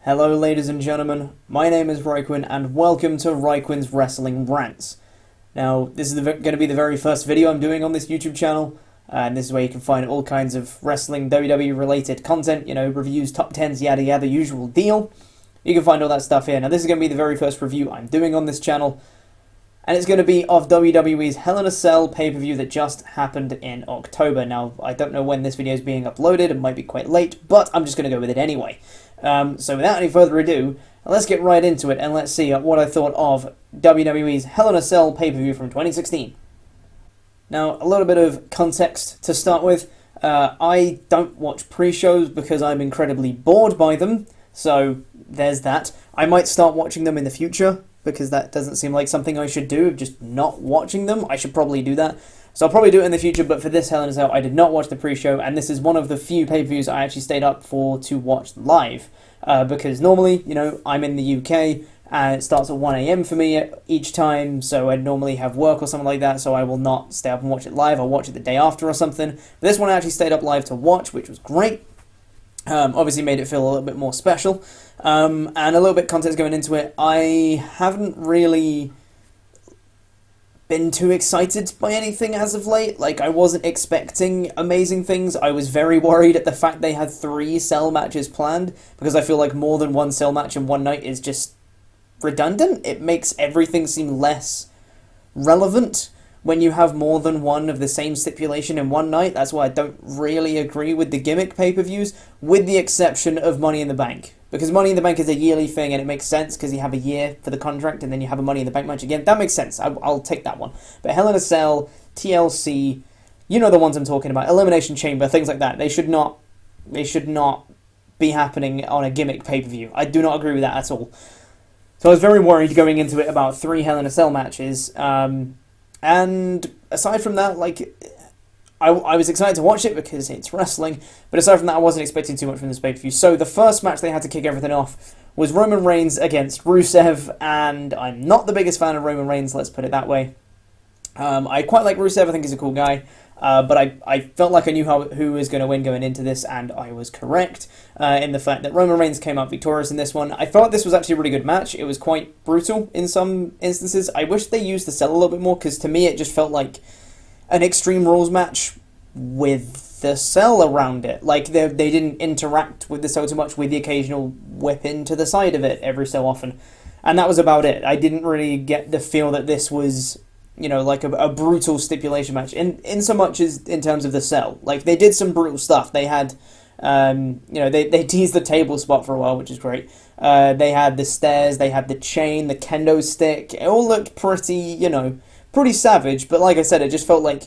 Hello ladies and gentlemen, my name is RhyQuinn and welcome to RhyQuinn's Wrestling Rants. Now, this is going to be the very first video I'm doing on this YouTube channel, and this is where you can find all kinds of wrestling, WWE related content, reviews, top 10s, yada yada, usual deal. You can find all that stuff here. Now, this is going to be the very first review I'm doing on this channel, and it's going to be of WWE's Hell in a Cell pay-per-view that just happened in October. Now, I don't know when this video is being uploaded, it might be quite late, but I'm just going to go with it anyway. So without any further ado, let's get right into it and let's see what I thought of WWE's Hell in a Cell pay-per-view from 2016. Now, a little bit of context to start with. I don't watch pre-shows because I'm incredibly bored by them, so there's that. I might start watching them in the future, because that doesn't seem like something I should do, just not watching them. I should probably do that. So I'll probably do it in the future, but for this Hell in a Cell, I did not watch the pre-show, and this is one of the few pay-per-views I actually stayed up for to watch live. Because normally, I'm in the UK, and it starts at 1 AM for me each time, so I normally have work or something like that, so I will not stay up and watch it live. I'll watch it the day after or something. But this one I actually stayed up live to watch, which was great. Obviously made it feel a little bit more special. And a little bit of context going into it, I haven't really been too excited by anything as of late. Like, I wasn't expecting amazing things. I was very worried at the fact they had 3 cell matches planned, because I feel like more than one cell match in one night is just redundant. It makes everything seem less relevant when you have more than one of the same stipulation in one night. That's why I don't really agree with the gimmick pay-per-views, with the exception of Money in the Bank. Because Money in the Bank is a yearly thing, and it makes sense because you have a year for the contract, and then you have a Money in the Bank match again. That makes sense. I'll take that one. But Hell in a Cell, TLC, you know the ones I'm talking about, Elimination Chamber, things like that. They should not be happening on a gimmick pay-per-view. I do not agree with that at all. So I was very worried going into it about 3 Hell in a Cell matches. And aside from that, I was excited to watch it because it's wrestling, but aside from that, I wasn't expecting too much from this pay-per-view. So the first match they had to kick everything off was Roman Reigns against Rusev, and I'm not the biggest fan of Roman Reigns, let's put it that way. I quite like Rusev, I think he's a cool guy, but I felt like I knew who was going to win going into this, and I was correct in the fact that Roman Reigns came out victorious in this one. I felt this was actually a really good match. It was quite brutal in some instances. I wish they used the cell a little bit more, because to me it just felt like an Extreme Rules match with the cell around it. Like, they didn't interact with the cell too much, with the occasional whip into the side of it every so often. And that was about it. I didn't really get the feel that this was, like a brutal stipulation match, in so much as in terms of the cell. Like, they did some brutal stuff. They had, they teased the table spot for a while, which is great. They had the stairs, they had the chain, the kendo stick. It all looked pretty, pretty savage, but like I said, it just felt like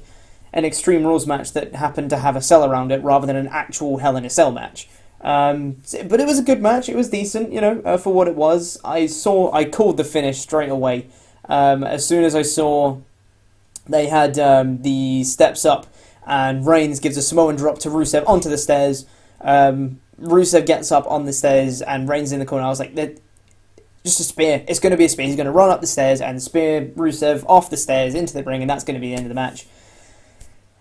an Extreme Rules match that happened to have a cell around it rather than an actual Hell in a Cell match. But it was a good match. It was decent, for what it was. I called the finish straight away. As soon as I saw they had the steps up and Reigns gives a Samoan drop to Rusev onto the stairs. Rusev gets up on the stairs and Reigns in the corner. I was like, just a spear. It's going to be a spear. He's going to run up the stairs and spear Rusev off the stairs into the ring, and that's going to be the end of the match.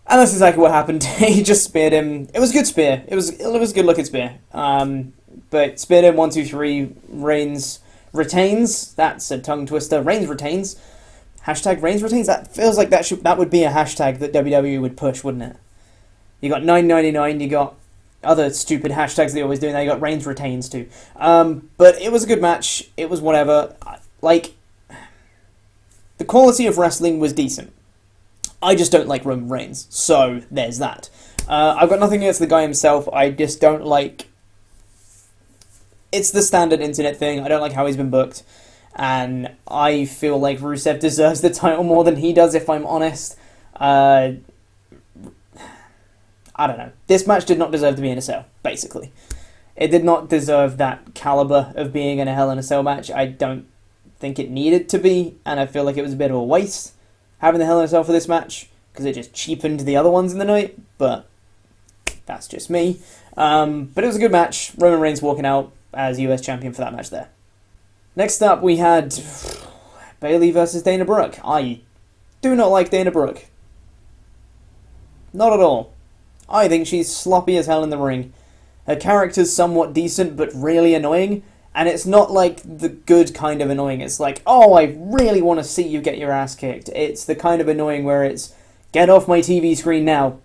And that's exactly what happened. He just speared him. It was a good spear. It was a good looking spear. But speared him, 1, 2, 3. Reigns retains. That's a tongue twister. Reigns retains. Hashtag Reigns retains. That feels like that would be a hashtag that WWE would push, wouldn't it? You got 999. You got other stupid hashtags they always do, and they got Reigns retains too. But it was a good match. It was whatever. Like, the quality of wrestling was decent. I just don't like Roman Reigns, so there's that. I've got nothing against the guy himself. I just don't like... It's the standard internet thing. I don't like how he's been booked. And I feel like Rusev deserves the title more than he does, if I'm honest. I don't know. This match did not deserve to be in a cell, basically. It did not deserve that caliber of being in a Hell in a Cell match. I don't think it needed to be, and I feel like it was a bit of a waste having the Hell in a Cell for this match, because it just cheapened the other ones in the night, but that's just me. But it was a good match. Roman Reigns walking out as US champion for that match there. Next up, we had Bayley versus Dana Brooke. I do not like Dana Brooke. Not at all. I think she's sloppy as hell in the ring. Her character's somewhat decent, but really annoying, And it's not like the good kind of annoying. It's like, oh, I really want to see you get your ass kicked. It's the kind of annoying where it's, get off my TV screen now.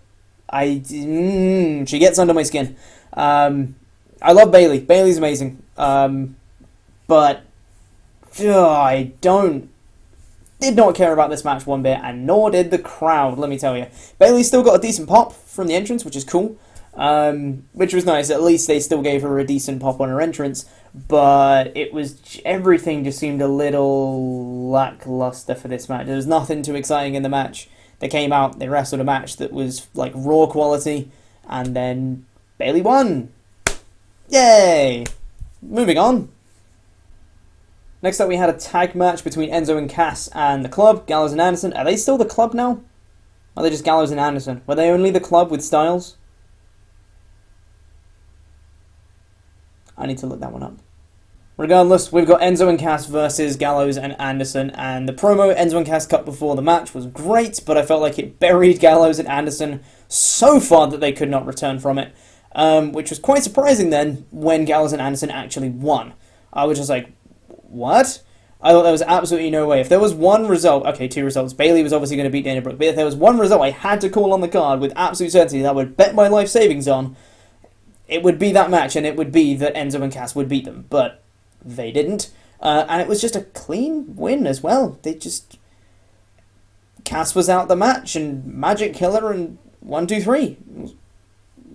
She gets under my skin. I love Bayley. Bayley's amazing. But I did not care about this match one bit, and nor did the crowd, let me tell you. Bayley still got a decent pop from the entrance, which is cool. Which was nice. At least they still gave her a decent pop on her entrance. But it was, everything just seemed a little lackluster for this match. There was nothing too exciting in the match. They came out, they wrestled a match that was like Raw quality, and then Bayley won. Yay! Moving on. Next up we had a tag match between Enzo and Cass and the Club, Gallows and Anderson. Are they still the Club now? Or are they just Gallows and Anderson? Were they only the Club with Styles? I need to look that one up. Regardless, we've got Enzo and Cass versus Gallows and Anderson, and the promo Enzo and Cass cut before the match was great, but I felt like it buried Gallows and Anderson so far that they could not return from it, which was quite surprising then when Gallows and Anderson actually won. I was just like, what? I thought there was absolutely no way. If there was one result, okay, two results, Bayley was obviously going to beat Dana Brooke, but if there was one result I had to call on the card with absolute certainty that I would bet my life savings on, it would be that match, and it would be that Enzo and Cass would beat them, but they didn't. And it was just a clean win as well. Cass was out the match, and Magic Killer, and 1, 2, 3.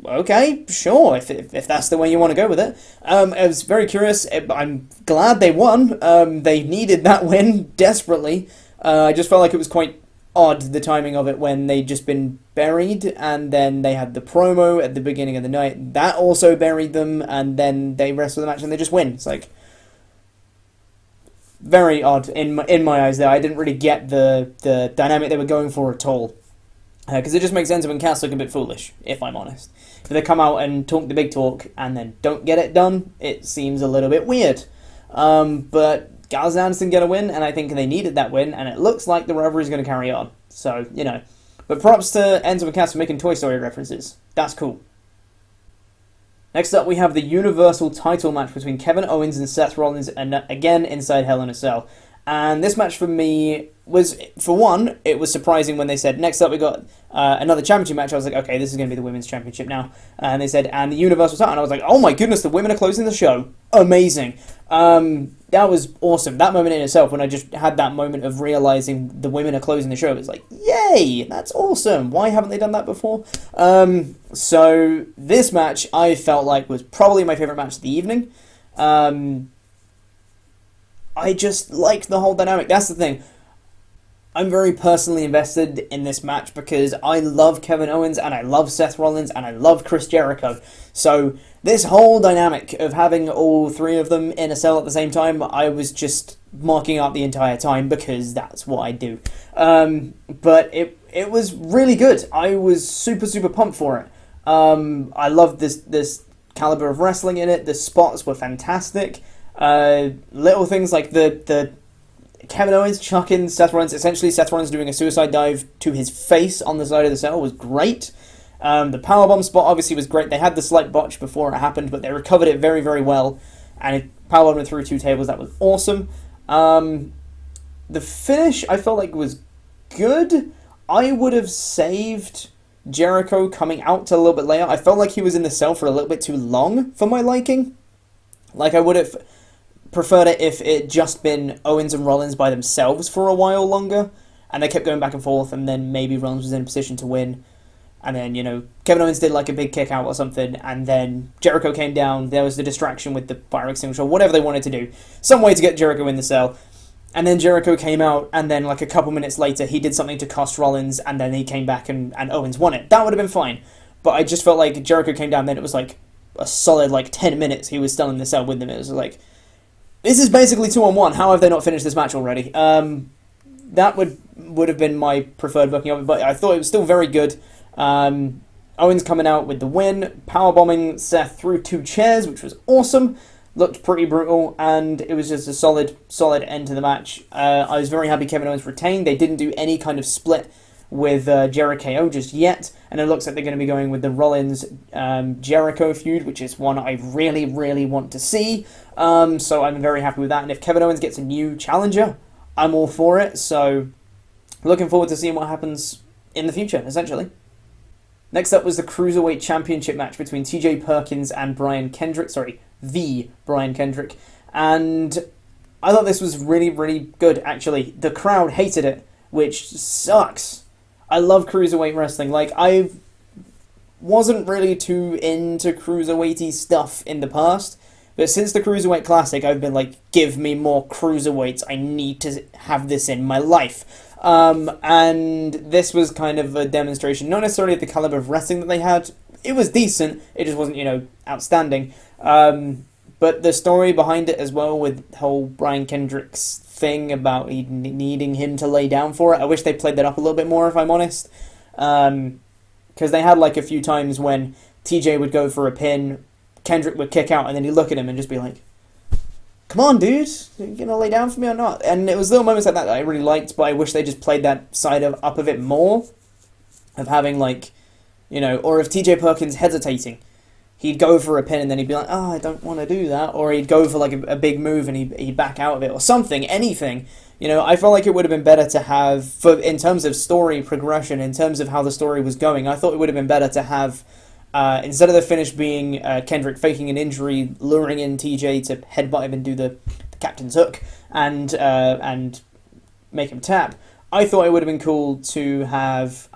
Okay, sure, if that's the way you want to go with it. I was very curious. I'm glad they won. They needed that win desperately. I just felt like it was quite odd, the timing of it, when they'd just been buried, and then they had the promo at the beginning of the night. That also buried them, and then they wrestle the match, and they just win. It's like, very odd in my eyes there. I didn't really get the dynamic they were going for at all. Because it just makes Enzo and Cass look a bit foolish, if I'm honest. If they come out and talk the big talk and then don't get it done, it seems a little bit weird. But Gallows and Anderson get a win, and I think they needed that win, and it looks like the rivalry is going to carry on. So, you know. But props to Enzo and Cass for making Toy Story references. That's cool. Next up, we have the Universal title match between Kevin Owens and Seth Rollins, and again inside Hell in a Cell. And this match for me was, for one, it was surprising when they said, next up we got another championship match. I was like, okay, this is going to be the women's championship now. And they said, and the Universal title. And I was like, oh my goodness, the women are closing the show. Amazing. That was awesome. That moment in itself, when I just had that moment of realizing the women are closing the show, it was like, yay, that's awesome. Why haven't they done that before? So this match, I felt like was probably my favorite match of the evening. I just liked the whole dynamic. That's the thing. I'm very personally invested in this match because I love Kevin Owens and I love Seth Rollins and I love Chris Jericho. So this whole dynamic of having all three of them in a cell at the same time, I was just marking up the entire time because that's what I do. But it was really good. I was super pumped for it. I loved this caliber of wrestling in it. The spots were fantastic. Little things like the Kevin Owens chucking Seth Rollins, essentially Seth Rollins doing a suicide dive to his face on the side of the cell was great. The powerbomb spot obviously was great. They had the slight botch before it happened, but they recovered it very, very well, and it powerbombed through 2 tables. That was awesome. The finish I felt like was good. I would have saved Jericho coming out a little bit later. I felt like he was in the cell for a little bit too long for my liking. Like, I would have preferred it if it just been Owens and Rollins by themselves for a while longer, and they kept going back and forth, and then maybe Rollins was in a position to win, and then, you know, Kevin Owens did like a big kick out or something, and then Jericho came down, there was the distraction with the fire extinguisher, whatever they wanted to do, some way to get Jericho in the cell, and then Jericho came out, and then like a couple minutes later, he did something to cost Rollins, and then he came back and Owens won it. That would have been fine, but I just felt like Jericho came down, then it was like a solid like 10 minutes he was still in the cell with them. It was like, this is basically 2-on-1. How have they not finished this match already? That would have been my preferred booking of it, but I thought it was still very good. Owens coming out with the win, powerbombing Seth through 2 chairs, which was awesome. Looked pretty brutal, and it was just a solid end to the match. I was very happy Kevin Owens retained. They didn't do any kind of split with Jericho just yet, and it looks like they're going to be going with the Rollins-Jericho feud, which is one I really, really want to see. So I'm very happy with that, and if Kevin Owens gets a new challenger, I'm all for it. So looking forward to seeing what happens in the future, essentially. Next up was the Cruiserweight Championship match between TJ Perkins and Brian Kendrick. Sorry, the Brian Kendrick. And I thought this was really, really good, actually. The crowd hated it, which sucks. I love Cruiserweight wrestling. Like, I wasn't really too into Cruiserweighty stuff in the past, but since the Cruiserweight Classic, I've been like, give me more Cruiserweights. I need to have this in my life. And this was kind of a demonstration, not necessarily of the caliber of wrestling that they had. It was decent, it just wasn't, outstanding. But the story behind it as well, with the whole Brian Kendrick's thing about needing him to lay down for it, I wish they played that up a little bit more, if I'm honest. Because they had like a few times when TJ would go for a pin, Kendrick would kick out, and then he'd look at him and just be like, come on, dude, are you going to lay down for me or not? And it was little moments like that I really liked, but I wish they just played that side up of it more. Of having, like, or if TJ Perkins hesitating, he'd go for a pin and then he'd be like, oh, I don't want to do that. Or he'd go for, like, a big move and he'd back out of it or something, anything. I felt like it would have been better to have, in terms of story progression, in terms of how the story was going, I thought it would have been better to have, instead of the finish being Kendrick faking an injury, luring in TJ to headbutt him and do the captain's hook and make him tap, I thought it would have been cool to have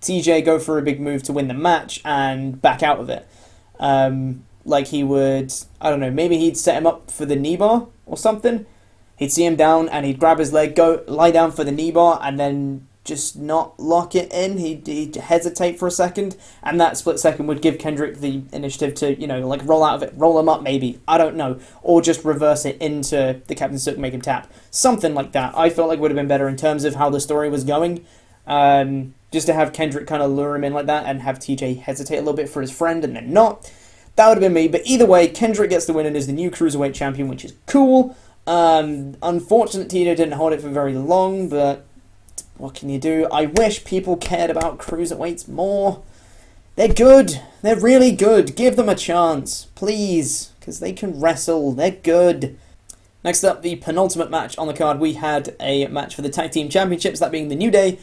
TJ go for a big move to win the match and back out of it. Like he would, I don't know, maybe he'd set him up for the knee bar or something. He'd see him down and he'd grab his leg, go lie down for the knee bar, and then just not lock it in. He'd hesitate for a second, and that split second would give Kendrick the initiative to, like roll out of it, roll him up maybe, I don't know, or just reverse it into the captain's hook and make him tap. Something like that. I felt like would have been better in terms of how the story was going. Just to have Kendrick kind of lure him in like that and have TJ hesitate a little bit for his friend and then not. That would have been me, but either way, Kendrick gets the win and is the new Cruiserweight champion, which is cool. Unfortunately, TJ didn't hold it for very long, but what can you do? I wish people cared about Cruiserweights more. They're good. They're really good. Give them a chance, please, because they can wrestle. They're good. Next up, the penultimate match on the card, we had a match for the Tag Team Championships, that being the New Day,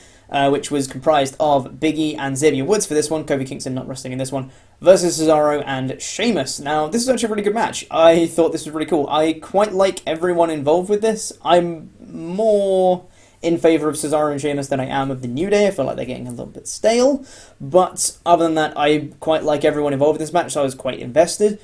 which was comprised of Big E and Xavier Woods for this one, Kofi Kingston not wrestling in this one, versus Cesaro and Sheamus. Now, this is actually a really good match. I thought this was really cool. I quite like everyone involved with this. I'm more in favour of Cesaro and Sheamus than I am of the New Day. I feel like they're getting a little bit stale. But other than that, I quite like everyone involved in this match, so I was quite invested.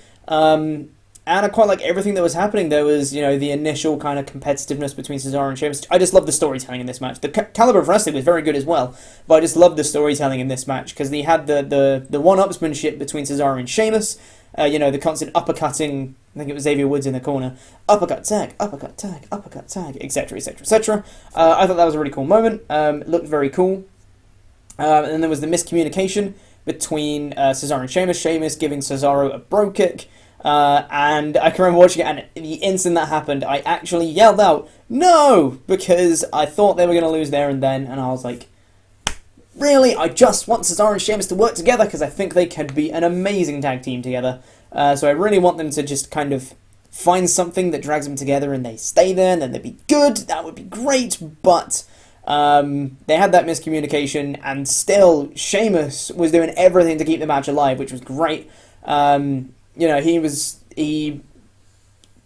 And I quite like everything that was happening. There was, the initial kind of competitiveness between Cesaro and Sheamus. I just love the storytelling in this match. The caliber of wrestling was very good as well, but I just loved the storytelling in this match because they had the one-upsmanship between Cesaro and Sheamus. The constant uppercutting. I think it was Xavier Woods in the corner. Uppercut tag, uppercut tag, uppercut tag, etc., etc., etc. I thought that was a really cool moment. It looked very cool. And then there was the miscommunication between Cesaro and Sheamus. Sheamus giving Cesaro a bro kick. And I can remember watching it, and the instant that happened, I actually yelled out, no! Because I thought they were going to lose there and then, and I was like, really? I just want Cesaro and Sheamus to work together, because I think they could be an amazing tag team together. So I really want them to just kind of find something that drags them together, and they stay there, and then they'd be good. That would be great, but they had that miscommunication, and still, Sheamus was doing everything to keep the match alive, which was great. He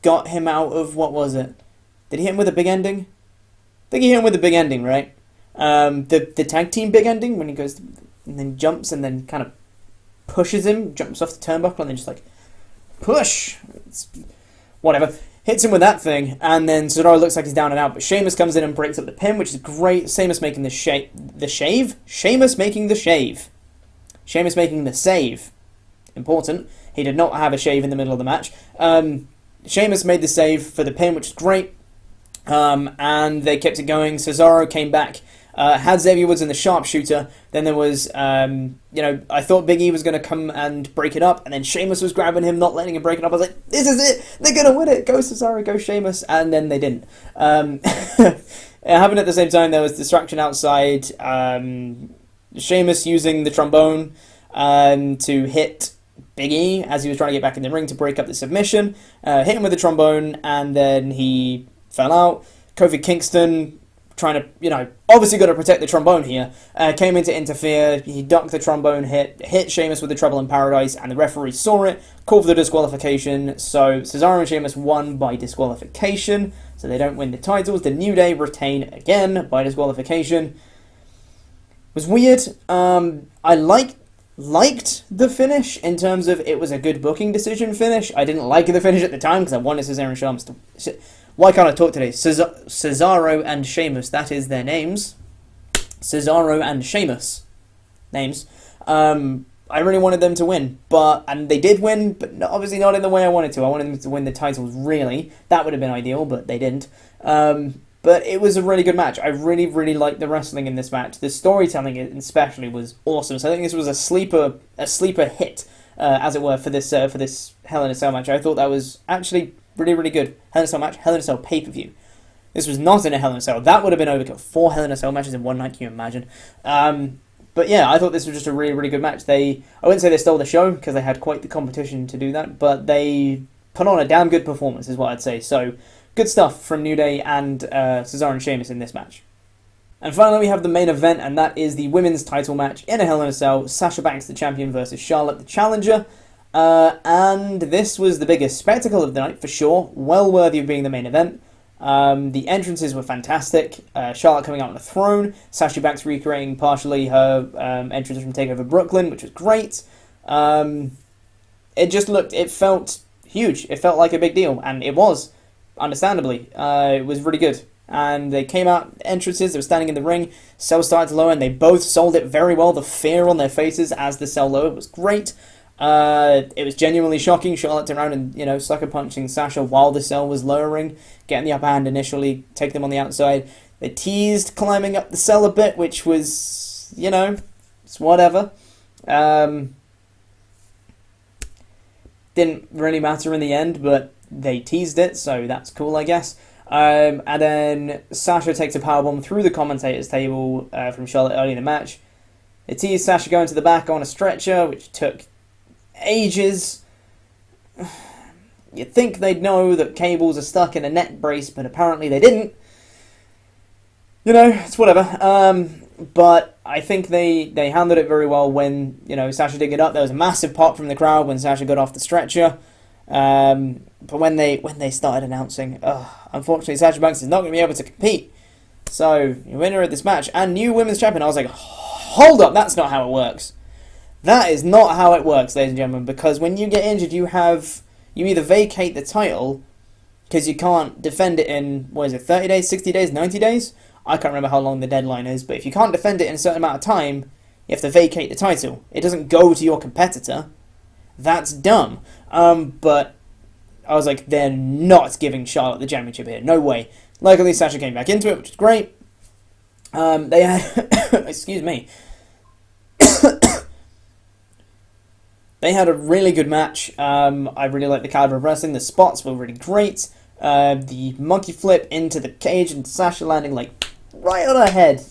got him out of, what was it? Did he hit him with a big ending? I think he hit him with a big ending, right? The tag team big ending, when he goes and then jumps and then kind of pushes him, jumps off the turnbuckle and then just like, push! Whatever. Hits him with that thing, and then Cesaro looks like he's down and out, but Sheamus comes in and breaks up the pin, which is great. Sheamus making the shave? Sheamus making the shave. Sheamus making the save. Important. He did not have a shave in the middle of the match. Sheamus made the save for the pin, which is great. And they kept it going. Cesaro came back, had Xavier Woods in the sharpshooter. Then there was, I thought Big E was going to come and break it up. And then Sheamus was grabbing him, not letting him break it up. I was like, this is it. They're going to win it. Go Cesaro, go Sheamus. And then they didn't. It happened at the same time. There was distraction outside. Sheamus using the trombone to hit Big E as he was trying to get back in the ring to break up the submission. Hit him with the trombone, and then he fell out. Kofi Kingston, trying to, obviously got to protect the trombone here, came in to interfere. He ducked the trombone hit Sheamus with the Trouble in Paradise, and the referee saw it, called for the disqualification. So Cesaro and Sheamus won by disqualification, so they don't win the titles. The New Day retain again by disqualification. It was weird. I liked the finish in terms of it was a good booking decision finish. I didn't like the finish at the time because I wanted Cesaro and Sheamus to... Why can't I talk today? Cesaro and Sheamus, that is their names. Cesaro and Sheamus. Names. I really wanted them to win, and they did win, but obviously not in the way I wanted to. I wanted them to win the titles, really. That would have been ideal, but they didn't. But it was a really good match. I really, really liked the wrestling in this match. The storytelling especially was awesome. So I think this was a sleeper hit, as it were, for this Hell in a Cell match. I thought that was actually really, really good. Hell in a Cell match, Hell in a Cell pay-per-view. This was not in a Hell in a Cell. That would have been overkill. 4 Hell in a Cell matches in one night, can you imagine? But yeah, I thought this was just a really, really good match. I wouldn't say they stole the show, because they had quite the competition to do that, but they put on a damn good performance, is what I'd say. So, good stuff from New Day and Cesaro and Sheamus in this match. And finally, we have the main event, and that is the women's title match in a Hell in a Cell. Sasha Banks, the champion, versus Charlotte, the challenger. And this was the biggest spectacle of the night, for sure. Well worthy of being the main event. The entrances were fantastic. Charlotte coming out on a throne. Sasha Banks recreating partially her entrance from TakeOver Brooklyn, which was great. It felt huge. It felt like a big deal, and it was, understandably. It was really good. And they came out, entrances, they were standing in the ring, cell started to lower, and they both sold it very well. The fear on their faces as the cell lowered was great. It was genuinely shocking. Charlotte turned around and, sucker punching Sasha while the cell was lowering, getting the upper hand initially, take them on the outside. They teased climbing up the cell a bit, which was, it's whatever. Didn't really matter in the end, but they teased it, so that's cool, I guess. And then Sasha takes a powerbomb through the commentator's table from Charlotte early in the match. They teased Sasha going to the back on a stretcher, which took ages. You'd think they'd know that cables are stuck in a neck brace, but apparently they didn't. It's whatever. But I think they handled it very well when, Sasha did get up. There was a massive pop from the crowd when Sasha got off the stretcher. But when they started announcing, unfortunately Sasha Banks is not going to be able to compete. So, your winner of this match and new women's champion, I was like, hold up, that's not how it works. That is not how it works, ladies and gentlemen, because when you get injured, you either vacate the title, because you can't defend it in, 30 days, 60 days, 90 days? I can't remember how long the deadline is, but if you can't defend it in a certain amount of time, you have to vacate the title. It doesn't go to your competitor. That's dumb. But I was like, they're not giving Charlotte the championship here. No way. Luckily, Sasha came back into it, which is great. They had... excuse me. They had a really good match. I really liked the caliber of wrestling. The spots were really great. The monkey flip into the cage and Sasha landing right on her head.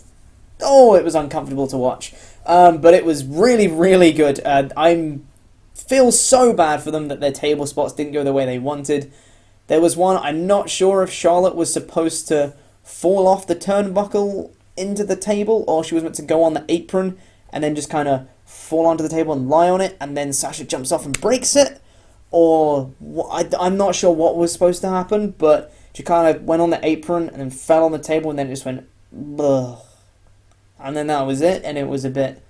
Oh, it was uncomfortable to watch. But it was really, really good. I feel so bad for them that their table spots didn't go the way they wanted. There was one, I'm not sure if Charlotte was supposed to fall off the turnbuckle into the table, or she was meant to go on the apron and then just kind of fall onto the table and lie on it, and then Sasha jumps off and breaks it, or I'm not sure what was supposed to happen, but she kind of went on the apron and then fell on the table, and then it just went, ugh. And then that was it, and it was a bit,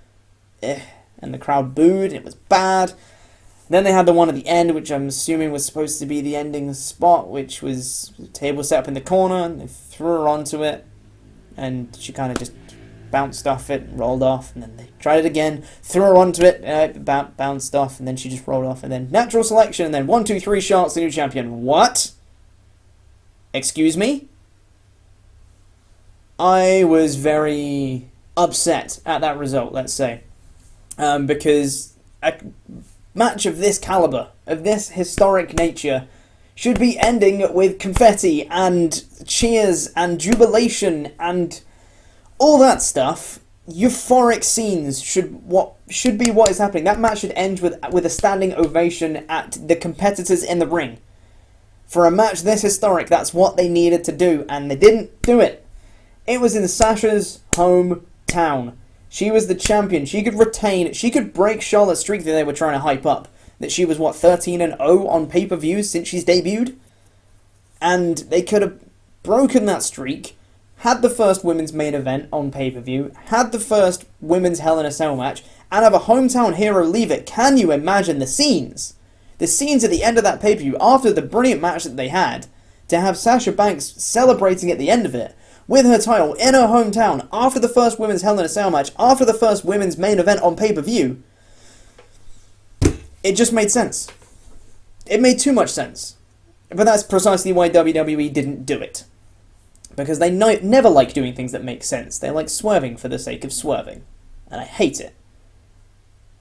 and the crowd booed, and it was bad. Then they had the one at the end, which I'm assuming was supposed to be the ending spot, which was the table set up in the corner, and they threw her onto it, and she kind of just bounced off it, rolled off, and then they tried it again, threw her onto it, bounced off, and then she just rolled off, and then natural selection, and then 1, 2, 3 Charlotte's the new champion. What? Excuse me? I was very upset at that result, let's say, because a match of this caliber, of this historic nature, should be ending with confetti and cheers and jubilation and all that stuff. Euphoric scenes should be what is happening. That match should end with a standing ovation at the competitors in the ring. For a match this historic, that's what they needed to do, and they didn't do it. It was in Sasha's hometown. She was the champion. She could retain. She could break Charlotte's streak that they were trying to hype up. That she was, 13-0 on pay-per-views since she's debuted? And they could have broken that streak, had the first women's main event on pay-per-view, had the first women's Hell in a Cell match, and have a hometown hero leave it. Can you imagine the scenes? The scenes at the end of that pay-per-view, after the brilliant match that they had, to have Sasha Banks celebrating at the end of it, with her title in her hometown, after the first women's Hell in a Cell match, after the first women's main event on pay-per-view, it just made sense. It made too much sense. But that's precisely why WWE didn't do it. Because they never like doing things that make sense. They like swerving for the sake of swerving. And I hate it.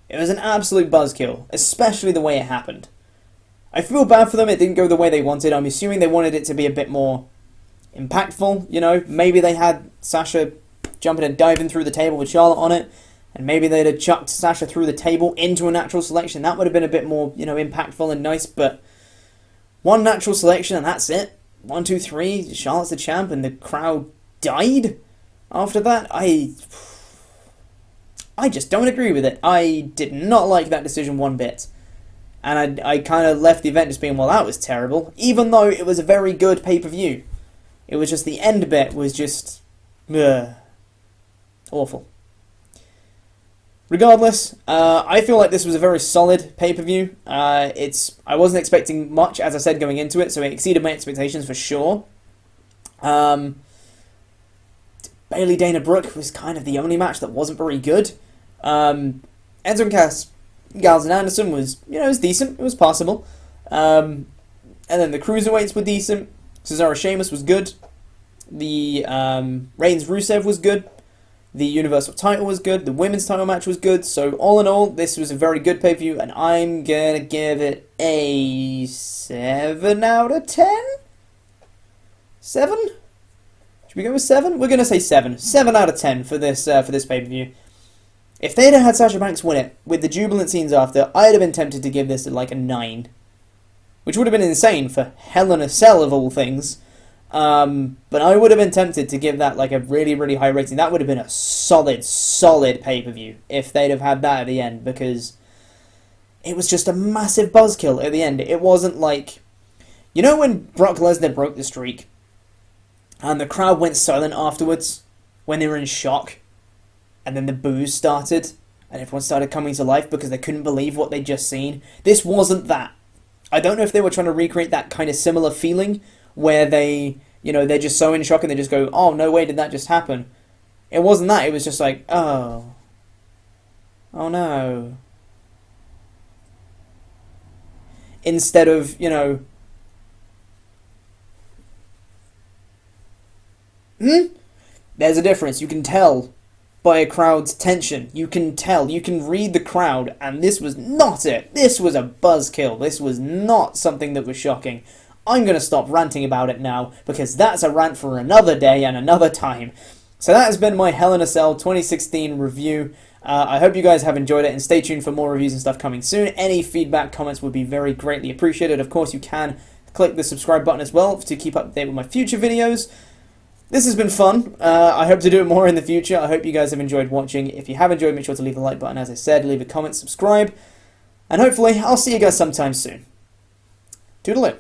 It was an absolute buzzkill, especially the way it happened. I feel bad for them, it didn't go the way they wanted. I'm assuming they wanted it to be a bit more impactful, you know. Maybe they had Sasha jumping and diving through the table with Charlotte on it, and maybe they'd have chucked Sasha through the table into a natural selection. That would have been a bit more, you know, impactful and nice, but one natural selection and that's it. 1, 2, 3, Charlotte's the champ, and the crowd died after that. I just don't agree with it. I did not like that decision one bit. And I kind of left the event just being, well, that was terrible. Even though it was a very good pay-per-view. It was just the end bit was just awful. Regardless, I feel like this was a very solid pay-per-view. I wasn't expecting much, as I said, going into it, so it exceeded my expectations for sure. Bayley Dana Brooke was kind of the only match that wasn't very good. Enzo and Gallows and Anderson was, you know, it was decent. It was passable. And then the Cruiserweights were decent. Cesaro Sheamus was good. The Reigns Rusev was good. The Universal title was good. The women's title match was good. So all in all, this was a very good pay-per-view, and I'm going to give it a 7 out of 10? 7? Should we go with 7? We're going to say 7. 7 out of 10 for this pay-per-view. If they'd have had Sasha Banks win it, with the jubilant scenes after, I'd have been tempted to give this like a 9. Which would have been insane for Hell in a Cell of all things. But I would have been tempted to give that like a really, really high rating. That would have been a solid, solid pay-per-view if they'd have had that at the end, because it was just a massive buzzkill at the end. It wasn't like, you know when Brock Lesnar broke the streak and the crowd went silent afterwards when they were in shock, and then the boos started and everyone started coming to life because they couldn't believe what they'd just seen? This wasn't that. I don't know if they were trying to recreate that kind of similar feeling where they, you know, they're just so in shock and they just go, oh, no way did that just happen. It wasn't that. It was just like, oh no. Instead of, you know, there's a difference. You can tell by a crowd's tension. You can tell. You can read the crowd, and this was not it. This was a buzzkill. This was not something that was shocking. I'm going to stop ranting about it now, because that's a rant for another day and another time. So that has been my Hell in a Cell 2016 review. I hope you guys have enjoyed it, and stay tuned for more reviews and stuff coming soon. Any feedback, comments would be very greatly appreciated. Of course, you can click the subscribe button as well to keep up to date with my future videos. This has been fun. I hope to do it more in the future. I hope you guys have enjoyed watching. If you have enjoyed, make sure to leave the like button, as I said, leave a comment, subscribe, and hopefully I'll see you guys sometime soon. Toodaloo.